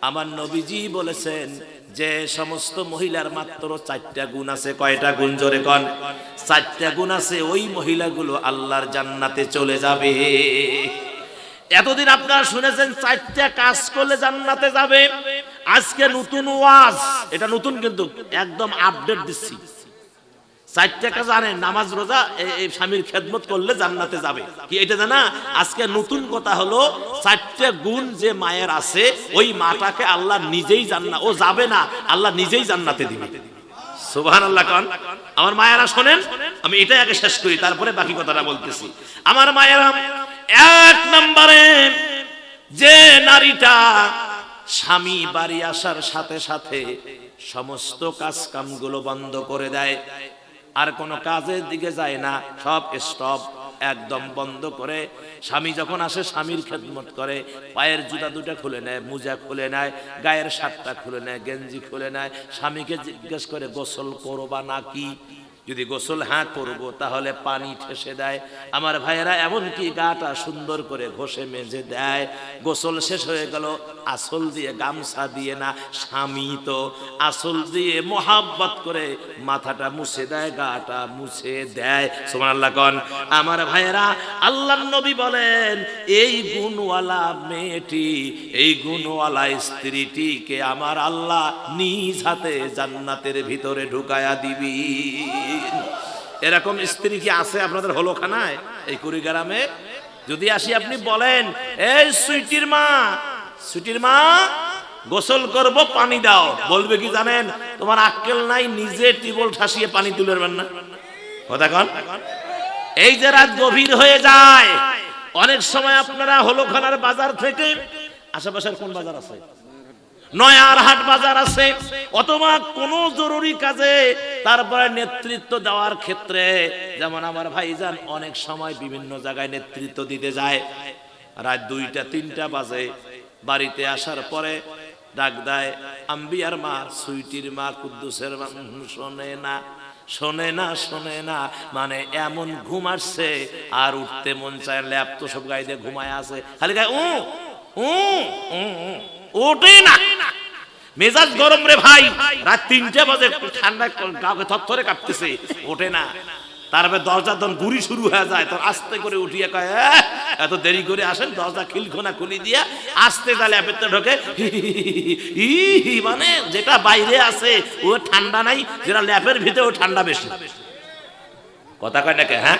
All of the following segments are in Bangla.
আমার নবীজি বলেছেন যে সমস্ত মহিলার মাত্র 4টা গুণ আছে। কয়টা গুণ? জোরে কোন। 4টা গুণ আছে, ওই মহিলাগুলো আল্লাহর জান্নাতে চলে যাবে। এতদিন আপনারা শুনেছেন 4টা কাজ করলে জান্নাতে যাবে। আজকে নতুন ওয়াজ, এটা নতুন কিন্তু একদম আপডেট দিচ্ছি। 4টা কাজ জানেন, নামাজ রোজা এই স্বামীর খেদমত করলে জান্নাতে যাবে, কি এটা জানা? আজকে নতুন কথা হলো 4টা গুণ যে মায়ের আছে, ওই মাটাকে আল্লাহ নিজেই জান্নাত, ও যাবে না, আল্লাহ নিজেই জান্নাতে দিবে। সুবহানাল্লাহ কোন। আমার মায়েরা শোনেন, আমি এটা আগে শেষ করি, তারপরে বাকি কথাটা বলতেছি। আমার মায়েরা, 1 নম্বরে যে নারীটা স্বামী বাড়ি আসার সাথে সাথে সমস্ত কাজ কামগুলো বন্ধ করে দেয়, আর কোনো কাজের দিকে যায় না, সব স্টপ একদম বন্ধ করে স্বামী যখন আসে স্বামীর খেদমত করে, পায়ের জুতা দুটো খুলে নেয়, মোজা খুলে নেয়, গায়ের শার্টটা খুলে নেয়, গেঞ্জি খুলে নেয়, স্বামীকে জিজ্ঞেস করে গোসল করবা নাকি, যদি গোসল হ্যাঁ করবো তাহলে পানি ঠেসে দেয়। আমার ভাইয়েরা এমনকি গাটা সুন্দর করে ঘষে মেজে দেয়। গোসল শেষ হয়ে গেল, আসল দিয়ে গামছা দিয়ে না, স্বামী তো আসল দিয়ে মোহাব্বত করে মাথাটা মুছে দেয়, গাটা মুছে দেয়। সুবহানাল্লাহ কোন। আমার ভাইয়েরা, আল্লাহর নবী বলেন এই গুণওয়ালা মেয়েটি, এই গুণওয়ালা স্ত্রীটিকে আমার আল্লাহ নিজ হাতে জান্নাতের ভিতরে ঢুকায়া দিবি। এরকম স্ত্রী কি আছে আপনাদের হলখানায় এই কুড়িগ্রামে? যদি আসি আপনি বলেন, এই সুইটির মা, সুইটির মা গোসল করব পানি দাও, বলবে কি জানেন? তোমার আক্কেল নাই, নিজে টিবল ঠাসিয়ে পানি তুলে পারবেন না। কথা কন। এই যে রাত গভীর হয়ে যায়, অনেক সময় আপনারা হলখানার বাজার থেকে, আশেপাশের কোন বাজার আছে? নয়ারহাট বাজার আছে, অথবা কোন জরুরি কাজে তারপরে নেতৃত্ব দেওয়ার ক্ষেত্রে, যেমন আমার ভাইজান অনেক সময় বিভিন্ন জায়গায় নেতৃত্ব দিতে যায়, রাত 2টা 3টা বাজে, বাড়িতে আসার পরে ডাক দেয়, আম্বিয়ার মা, সুইটির মা, কুদ্দুসের মা, শোনে না, শোনে না, শোনে না, মানে এমন ঘুম আসছে আর উঠতে মন চায়, ল্যাপ তো সব গায়ে দিয়ে ঘুমায় আছে, খালি গায়ে ওঠে না। মেজাজ গরম রে ভাই, রাত 3টা বাজে, ঠান্ডা গায়ে থরথরে কাঁপতেছে, ওঠে না। তারপরে দরজা যখন গুড়ি শুরু হয়ে যায়, তখন আস্তে করে উঠিয়ে কয়, এত দেরি করে আসেন, দরজা খিলখোনা খুলি দিয়া আস্তে তাহলে ল্যাপেতে ঢোকে, মানে যেটা বাইরে আছে ও ঠান্ডা নাই, যেটা ল্যাপের ভিতরে ও ঠান্ডা বেশি। কথা কয় নাকি? হ্যাঁ,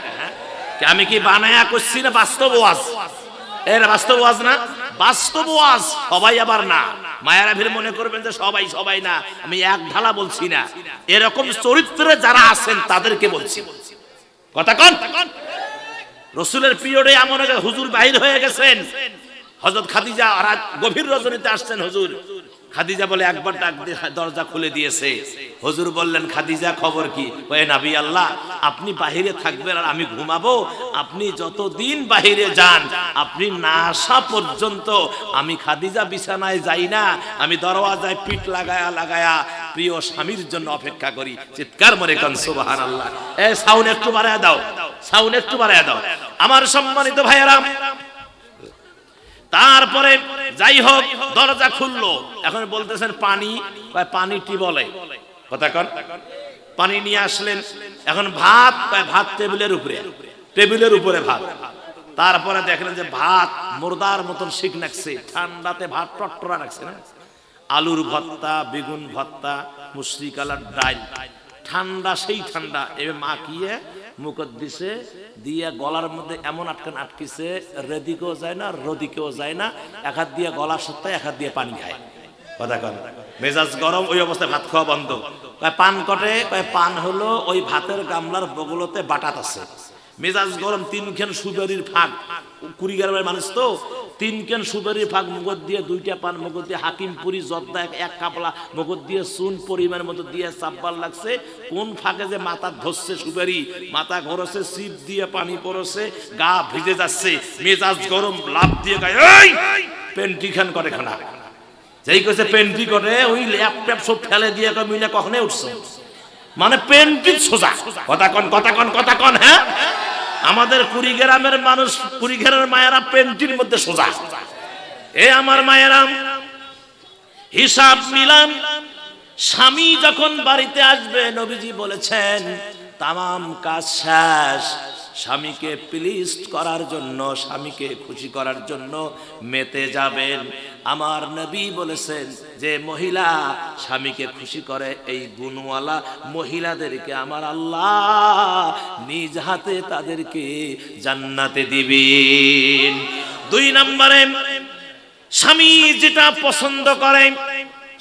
আমি কি বানায়া করছি না বাস্তব ওয়াজ? এর বাস্তব ওয়াজ না, বাস্তব ওয়াজ। সবাই আবার না, মায়েরা ভিড় মনে করবেন যে সবাই সবাই না, আমি এক ঢালা বলছি না, এরকম চরিত্রে যারা আছেন তাদেরকে বলছি। কথা কন। রাসূলের পিরিয়ডে এমন এক হুজুর বাহির হয়ে গেছেন, হযরত খাদিজা রাত গভীর রজনীতে আসছেন হুজুর। খাদিজা বলে একবার ডাক দিয়ে দরজা খুলে দিয়েছে। হুজুর বললেন, খাদিজা খবর কি? ওই নবী আল্লাহ, আপনি বাহিরে থাকবেন আর আমি ঘুমাবো, আপনি যতদিন বাহিরে যান, আপনি না আসা পর্যন্ত আমি খাদিজা বিছানায় যাই না, আমি দরওয়াজায় পিঠ লাগায়া লাগায়া প্রিয় স্বামীর জন্য অপেক্ষা করি। চিৎকার মরে কান সুবহানাল্লাহ। এই সাউন্ড একটু বাড়ায়া দাও, সাউন্ড একটু বাড়ায়া দাও। আমার সম্মানিত ভাইয়েরা, তারপরে যাই হোক দরজা খুললো, এখন বলতেছেন পানি, পানিটি বলে, কথা কন, পানি নিয়ে আসলেন। এখন ভাত, ভাত টেবিলের উপরে, টেবিলের উপরে ভাত। তারপরে দেখলেন যে ভাত মুর্দার মতন শিক নাকছে, ঠান্ডাতে ভাত টটরা রাখছে না, আলুর ভর্তা, বেগুন ভর্তা, মুসরি কালার ডাল, ঠান্ডা সেই ঠান্ডা, এবার মাখিয়ে মুখত দিছে, দিয়ে গলার মধ্যে এমন আটকিছে, রেদিকেও যায় না, রদিকেও যায় না, এক হাত দিয়ে গলা সত্তায়, এক হাত দিয়ে পানি খায়। কথা কন। মেজাজ গরম, ওই অবস্থায় ভাত খাওয়া বন্ধ। পান কটে, পান হলো ওই ভাতের গামলার বগলতে বাটাত আছে। মেজাজ গরম, 3 খান সুপারির ফাঁক, কুড়িগ্রামের মানুষ তো, 3 খান সুপারির ফাঁক, মুগত দিয়ে 2টা পান, মুগত দিয়ে হাকিমপুরি জর্দা এক কাপলা, মুগত দিয়ে চুন পরিমাণ মতো দিয়ে চাপবার লাগছে। কোন ফাঁকে যে মাথা ধরছে সুপারি, মাথা ঘরছে, সিপ দিয়ে পানি পড়ছে, গা ভিজে যাচ্ছে, মেজাজ গরম, লাভ দিয়ে গায়ে পেন্টি খান করে খানা, যেই কইছে পেন্টি করে, ওই ল্যাপটপ সব ফেলে দিয়ে মিলে কখনই উঠছে, মানে পেন্টি সোজা। কথা কন, কথা কন, কথা কন। হ্যাঁ, আমাদের কুড়িগ্রামের মানুষ, কুড়িগ্রামের মায়েরা পেন্টির মধ্যে সোজা। এ আমার মায়েরা, হিসাব মিলান। স্বামী যখন বাড়িতে আসবে, নবীজি বলেছেন তামাম কাজ শেষ, স্বামীকে প্লিজ করার জন্য, স্বামীকে খুশি করার জন্য মেতে যাবেন। আমার নবী বলেছেন যে মহিলা স্বামীকে খুশি করে, এই গুণওয়ালা মহিলাদেরকে আমার আল্লাহ নিজ হাতে তাদেরকে জান্নাতে দিবেন। 2 নম্বরে, স্বামী যেটা পছন্দ করে,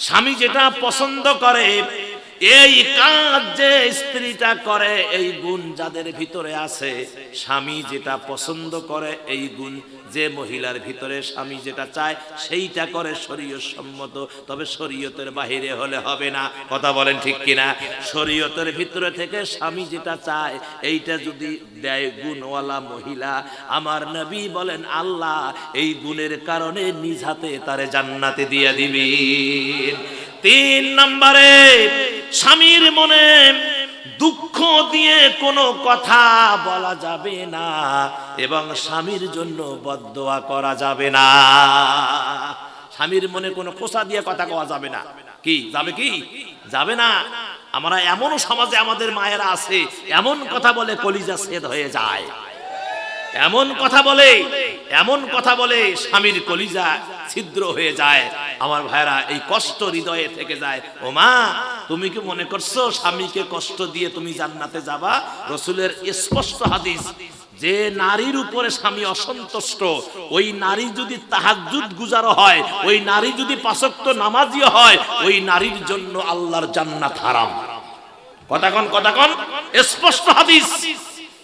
স্বামী যেটা পছন্দ করে এই কাজ যে স্ত্রীটা করে, এই গুণ যাদের ভিতরে আছে, স্বামী যেটা পছন্দ করে এই গুণ যে মহিলার ভিতরে স্বামী যেটা চায় সেইটা করে শরীয়ত সম্মত, তবে শরীয়তের বাহিরে হলে হবে না। কথা বলেন ঠিক কিনা? শরীয়তের ভিতরে থেকে স্বামী যেটা চায় এইটা যদি দেয় গুণওয়ালা মহিলা, আমার নবী বলেন আল্লাহ এই গুণের কারণে নিজ হাতে তারে জান্নাতে দিয়ে দিবেন। 3 নম্বরে, স্বামীর মনে দুঃখ দিয়ে কোনো কথা বলা যাবে না এবং স্বামীর জন্য বদদোয়া করা যাবে না। স্বামীর মনে কোনো খোঁচা দিয়ে কথা কওয়া যাবে না। কি যাবে? কি যাবে না? আমরা এমন সমাজে আমাদের মায়েরা আছে, এমন কথা বলে কলিজা ছেদ হয়ে যায়, এমন কথা বলে, এমন কথা বলে স্বামীর কলিজা ছিদ্র হয়ে যায়। আমার ভাইরা, এই কষ্ট হৃদয়ে থেকে যায়। ও মা, তুমি কি মনে করছো স্বামীকে কষ্ট দিয়ে তুমি জান্নাতে যাবা? রাসূলের স্পষ্ট হাদিস, যে নারীর উপরে স্বামী অসন্তুষ্ট, ওই নারী যদি তাহাজ্জুদ গুজার হয়, ওই নারী যদি 5 ওয়াক্ত নামাজি হয়, ওই নারীর জন্য আল্লাহর জান্নাত হারাম। কথা কোন স্পষ্ট হাদিস।